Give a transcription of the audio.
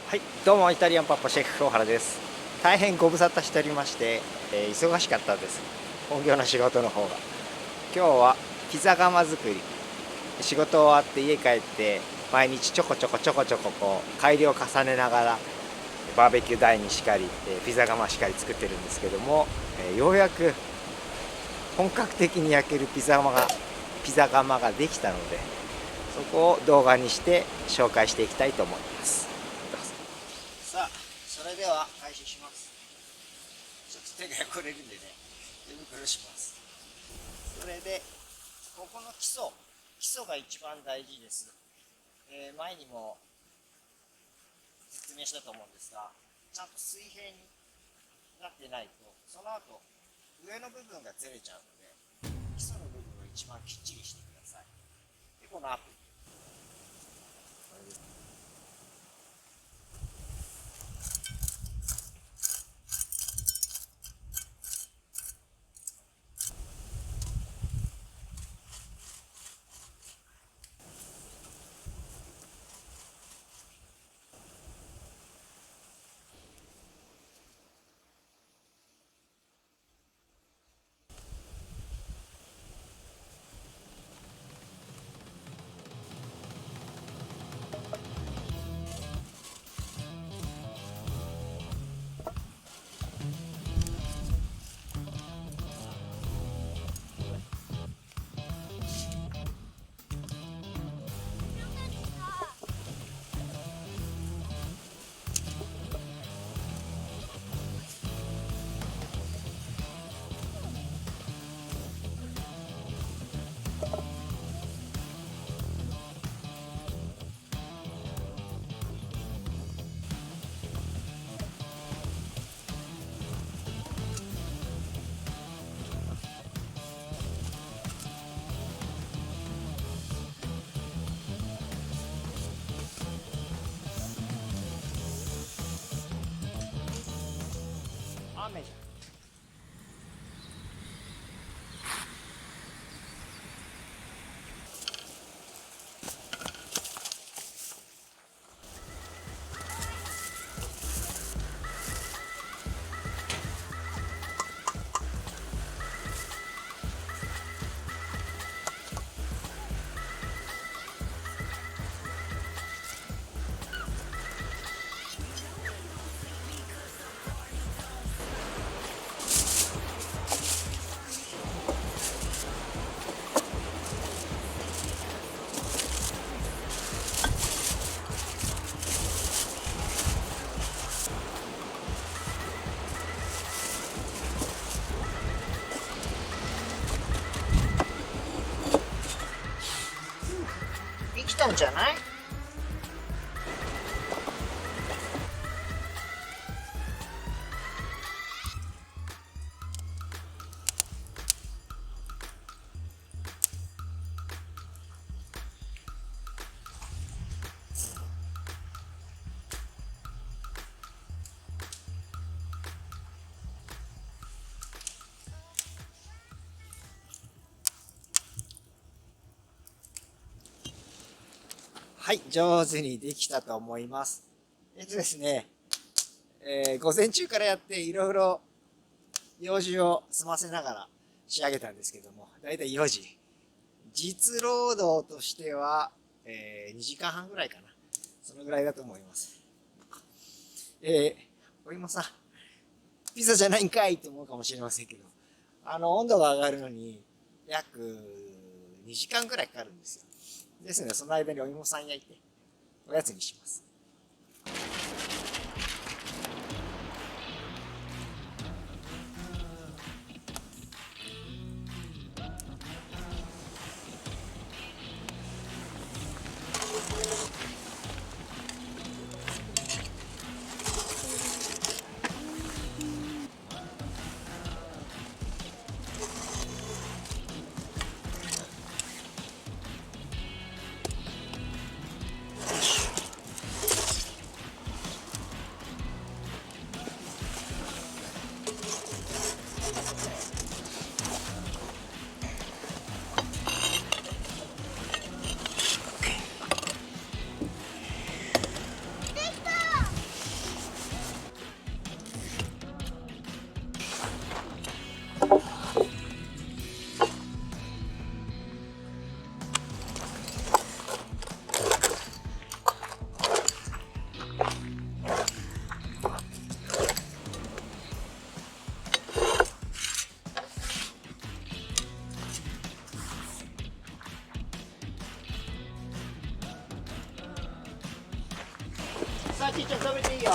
はい、どうもイタリアンパパシェフ大原です。大変ご無沙汰しておりまして、忙しかったです。本業の仕事の方が。今日はピザ窯作り。仕事終わって家帰って毎日ちょこちょここう改良を重ねながらバーベキュー台にしかり、ピザ窯しかり作ってるんですけども、ようやく本格的に焼けるピザ窯ができたので、そこを動画にして紹介していきたいと思います。さあ、それでは開始します。ちょっと手が汚れるんでね、手袋します。それで、ここの基礎が一番大事です。前にも説明したと思うんですが、ちゃんと水平になってないと、その後、上の部分がずれちゃうので、基礎の部分を一番きっちりしてください。で、このアプリ。雨じゃん。できたんじゃない？はい、上手にできたと思います。ですね、午前中からやっていろいろ用事を済ませながら仕上げたんですけども、だいたい4時。実労働としては、2時間半ぐらいかな。そのぐらいだと思います。お芋さん、ピザじゃないんかいって思うかもしれませんけど、温度が上がるのに約2時間ぐらいかかるんですよ。ですので、その間にお芋さん焼いて、おやつにします。さあちっちゃん食べていいよ。